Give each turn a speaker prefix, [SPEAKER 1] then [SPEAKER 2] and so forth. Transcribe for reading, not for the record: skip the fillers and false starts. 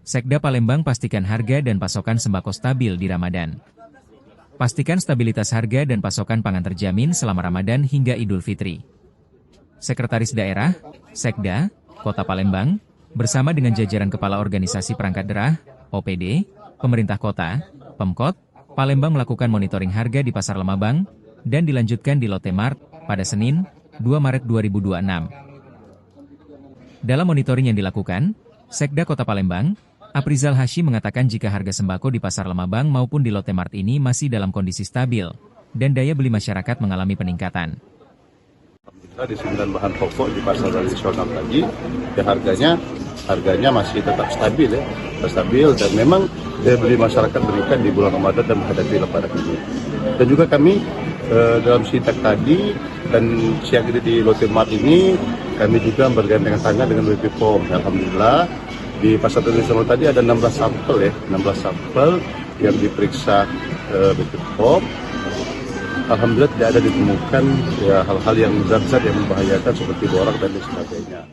[SPEAKER 1] Sekda Palembang pastikan harga dan pasokan sembako stabil di Ramadan. Pastikan stabilitas harga dan pasokan pangan terjamin selama Ramadan hingga Idul Fitri. Sekretaris Daerah, Sekda, Kota Palembang, bersama dengan jajaran Kepala Organisasi Perangkat Daerah, OPD, Pemerintah Kota, Pemkot, Palembang melakukan monitoring harga di Pasar Lemabang, dan dilanjutkan di Lotte Mart pada Senin, 2 Maret 2026. Dalam monitoring yang dilakukan, Sekda Kota Palembang, Aprizal Hashim mengatakan jika harga sembako di Pasar Lemabang maupun di Lotte Mart ini masih dalam kondisi stabil, dan daya beli masyarakat mengalami peningkatan.
[SPEAKER 2] Di 9 bahan pokok di pasar tradisional tadi, ya harganya masih tetap stabil dan memang daya beli masyarakat meningkat di bulan Ramadan dan menghadapi Lebaran ini. Dan juga kami dalam sidak tadi dan siang ini di Lotte Mart ini, kami juga bergandengan tangan dengan BP POM. Alhamdulillah di pasar tradisional tadi ada 16 sampel yang diperiksa BP POM. Alhamdulillah tidak ada ditemukan hal-hal yang zat-zat yang membahayakan seperti borak dan sebagainya.